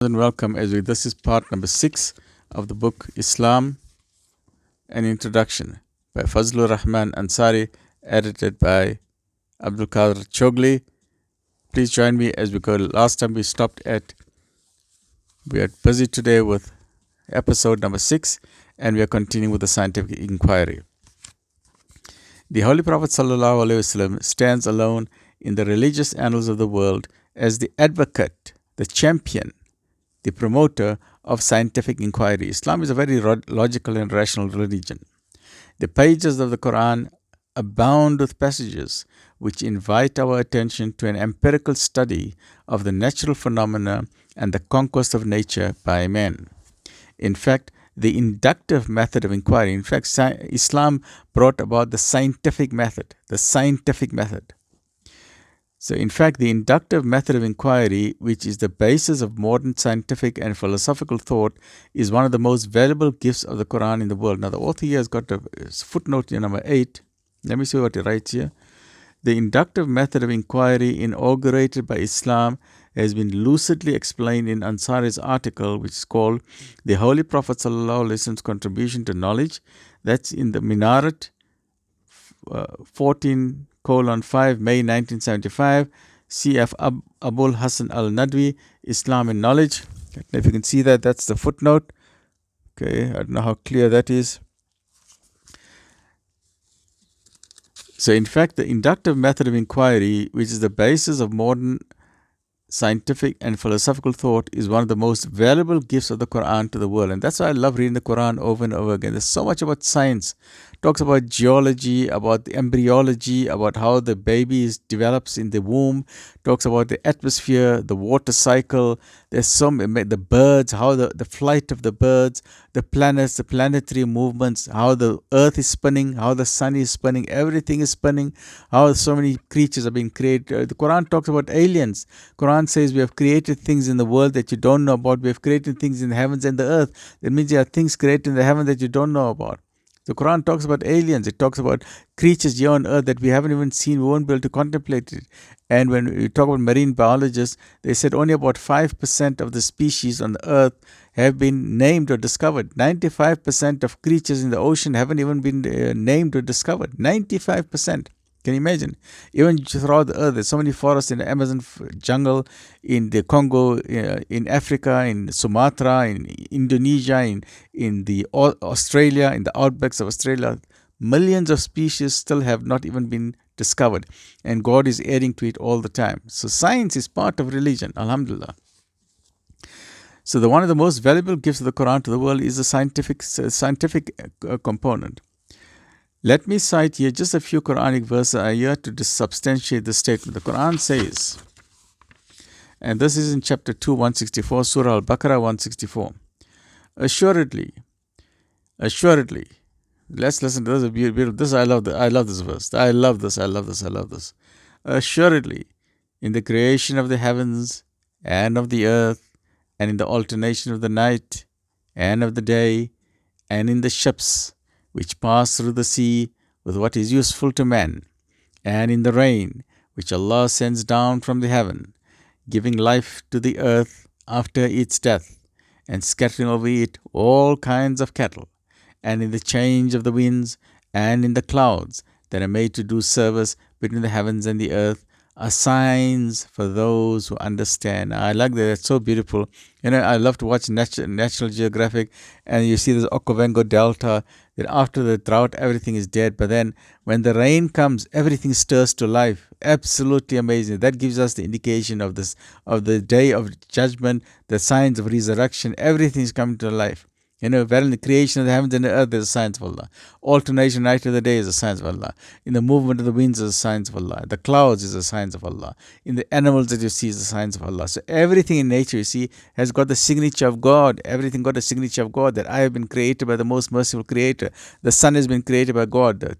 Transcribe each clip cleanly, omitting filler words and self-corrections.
And welcome this is part number 6 of the book Islam, an Introduction by Fazlur Rahman Ansari, edited by Abdul Choughley. Please join me as we go. Last time we are busy today with episode number 6, and we are continuing with the scientific inquiry. The Holy Prophet ﷺ stands alone in the religious annals of the world as the advocate, the champion, the promoter of scientific inquiry. Islam is a very logical and rational religion. The pages of the Quran abound with passages which invite our attention to an empirical study of the natural phenomena and the conquest of nature by man. In fact, the inductive method of inquiry, Islam brought about the scientific method. So, in fact, the inductive method of inquiry, which is the basis of modern scientific and philosophical thought, is one of the most valuable gifts of the Quran in the world. Now, the author here has got a footnote here, number 8. Let me see what he writes here. The inductive method of inquiry, inaugurated by Islam, has been lucidly explained in Ansari's article, which is called The Holy Prophet ﷺ's Contribution to Knowledge. That's in the Minaret, 14:5, May 1975, CF Abul Hassan al-Nadwi, Islam and Knowledge. I don't know if you can see that. That's the footnote. Okay, I don't know how clear that is. So, in fact, the inductive method of inquiry, which is the basis of modern scientific and philosophical thought, is one of the most valuable gifts of the Quran to the world. And that's why I love reading the Quran over and over again. There's so much about science. It talks about geology, about the embryology, about how the baby develops in the womb. It talks about the atmosphere, the water cycle. There's the birds, how the flight of the birds, the planets, the planetary movements, how the earth is spinning, how the sun is spinning, everything is spinning, how so many creatures are being created. The Quran talks about aliens. Quran says we have created things in the world that you don't know about. We have created things in the heavens and the earth. That means there are things created in the heavens that you don't know about. The Quran talks about aliens. It talks about creatures here on earth that we haven't even seen. We won't be able to contemplate it. And when we talk about marine biologists, they said only about 5% of the species on the earth have been named or discovered. 95% of creatures in the ocean haven't even been named or discovered. 95%. Can you imagine? Even throughout the earth, there's so many forests in the Amazon jungle, in the Congo, in Africa, in Sumatra, in Indonesia, in the Australia, in the outbacks of Australia. Millions of species still have not even been discovered, and God is adding to it all the time. So science is part of religion, alhamdulillah. So one of the most valuable gifts of the Quran to the world is the scientific component. Let me cite here just a few Quranic verses here to substantiate the statement. The Quran says, and this is in chapter 2, 164, Surah Al-Baqarah 164. Assuredly, let's listen to this. Beautiful. This I love this verse. I love this. Assuredly, in the creation of the heavens and of the earth, and in the alternation of the night and of the day, and in the ships which pass through the sea with what is useful to man, and in the rain which Allah sends down from the heaven, giving life to the earth after its death, and scattering over it all kinds of cattle, and in the change of the winds, and in the clouds that are made to do service between the heavens and the earth, are signs for those who understand. I like that. It's so beautiful. I love to watch National Geographic, and you see this Okavango Delta, that after the drought, everything is dead. But then when the rain comes, everything stirs to life. Absolutely amazing. That gives us the indication of the day of judgment, the signs of resurrection. Everything is coming to life. Where in the creation of the heavens and the earth, there's a sign of Allah. Alternation night of the day is a sign of Allah. In the movement of the winds is a sign of Allah. The clouds is a sign of Allah. In the animals that you see is a sign of Allah. So everything in nature you see has got the signature of God. Everything got the signature of God, that I have been created by the most merciful Creator. The sun has been created by God. The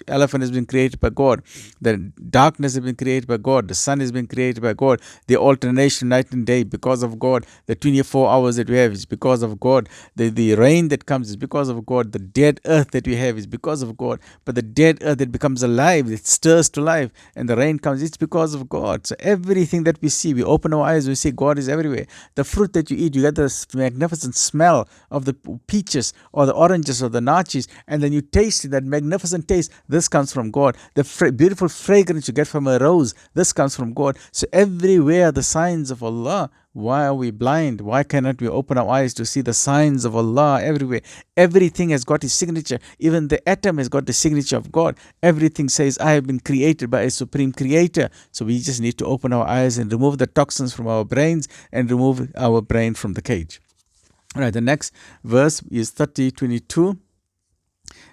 elephant has been created by God. The darkness has been created by God. The sun has been created by God. The alternation night and day because of God. The 24 hours that we have is because of God. The rain that comes is because of God. The dead earth that we have is because of God. But the dead earth that becomes alive, it stirs to life, and the rain comes, it's because of God. So everything that we see, we open our eyes, we see God is everywhere. The fruit that you eat, you get this magnificent smell of the peaches or the oranges or the nachis, and then you taste it, that magnificent taste. This comes from God. The beautiful fragrance you get from a rose, this comes from God. So everywhere the signs of Allah. Why are we blind? Why cannot we open our eyes to see the signs of Allah everywhere? Everything has got His signature. Even the atom has got the signature of God. Everything says, I have been created by a supreme creator. So we just need to open our eyes and remove the toxins from our brains and remove our brain from the cage. All right, the next verse is 30:22.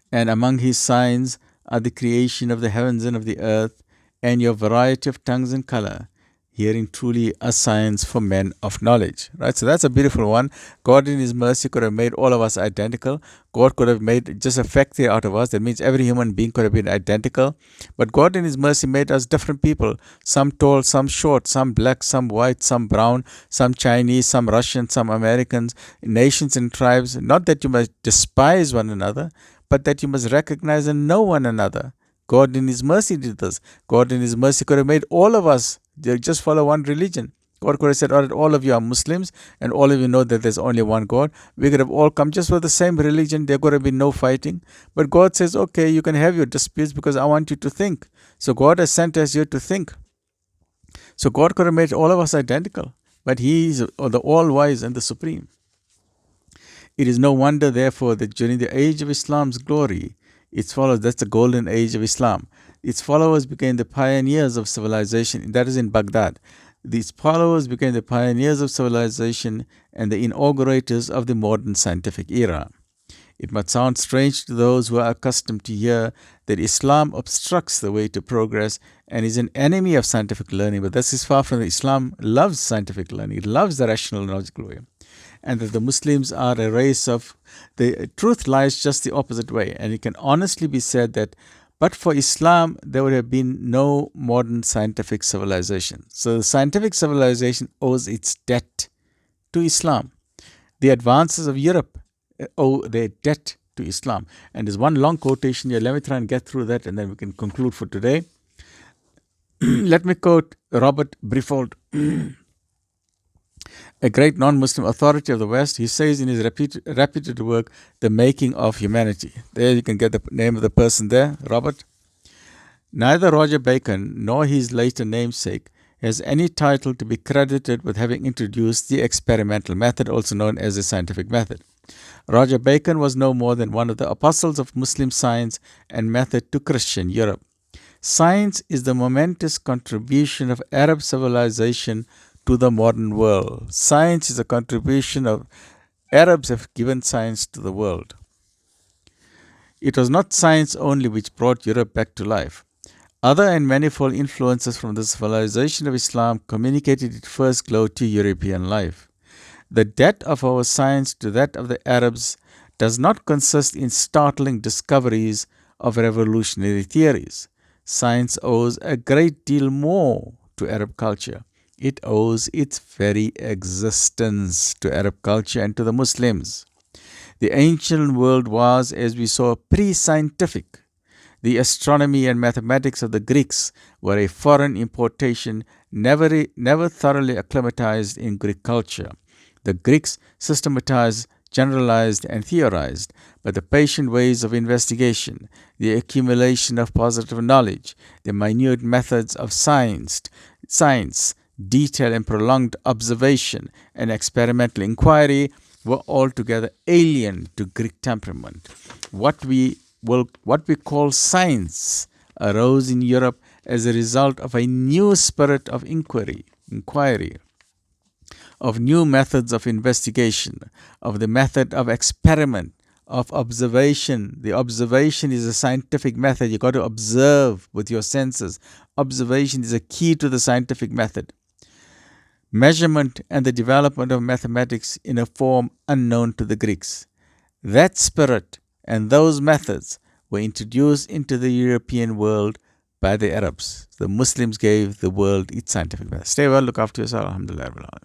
And among His signs are the creation of the heavens and of the earth, and your variety of tongues and color. Hearing truly a science for men of knowledge. Right? So that's a beautiful one. God in His mercy could have made all of us identical. God could have made just a factory out of us. That means every human being could have been identical. But God in His mercy made us different people. Some tall, some short, some black, some white, some brown, some Chinese, some Russian, some Americans, nations and tribes. Not that you must despise one another, but that you must recognize and know one another. God in His mercy did this. God in His mercy could have made all of us just follow one religion. God could have said, all right, all of you are Muslims and all of you know that there's only one God. We could have all come just for the same religion. There could have been no fighting. But God says, okay, you can have your disputes because I want you to think. So God has sent us here to think. So God could have made all of us identical. But He is the all-wise and the supreme. It is no wonder, therefore, that during the age of Islam's glory, its followers, that's the golden age of Islam, its followers became the pioneers of civilization. That is in Baghdad. These followers became the pioneers of civilization and the inaugurators of the modern scientific era. It might sound strange to those who are accustomed to hear that Islam obstructs the way to progress and is an enemy of scientific learning, but this is far from it. Islam loves scientific learning. It loves the rational and logical way. And that the Muslims are a race of... The truth lies just the opposite way. And it can honestly be said that but for Islam, there would have been no modern scientific civilization. So the scientific civilization owes its debt to Islam. The advances of Europe owe their debt to Islam. And there's one long quotation here. Let me try and get through that and then we can conclude for today. Let me quote Robert Briffault, a great non-Muslim authority of the West. He says in his reputed work, The Making of Humanity. There you can get the name of the person there, Robert. Neither Roger Bacon nor his later namesake has any title to be credited with having introduced the experimental method, also known as the scientific method. Roger Bacon was no more than one of the apostles of Muslim science and method to Christian Europe. Science is the momentous contribution of Arab civilization to the modern world. Science is a contribution of Arabs have given science to the world. It was not science only which brought Europe back to life. Other and manifold influences from the civilization of Islam communicated its first glow to European life. The debt of our science to that of the Arabs does not consist in startling discoveries of revolutionary theories. Science owes a great deal more to Arab culture. It owes its very existence to Arab culture and to the Muslims. The ancient world was, as we saw, pre-scientific. The astronomy and mathematics of the Greeks were a foreign importation, never thoroughly acclimatized in Greek culture. The Greeks systematized, generalized, and theorized, but the patient ways of investigation, the accumulation of positive knowledge, the minute methods of science, detailed and prolonged observation, and experimental inquiry were altogether alien to Greek temperament. What we call science arose in Europe as a result of a new spirit of inquiry, of new methods of investigation, of the method of experiment, of observation. The observation is a scientific method. You got to observe with your senses. Observation is a key to the scientific method. Measurement and the development of mathematics in a form unknown to the Greeks. That spirit and those methods were introduced into the European world by the Arabs. The Muslims gave the world its scientific method. Stay well, look after yourself. Alhamdulillah.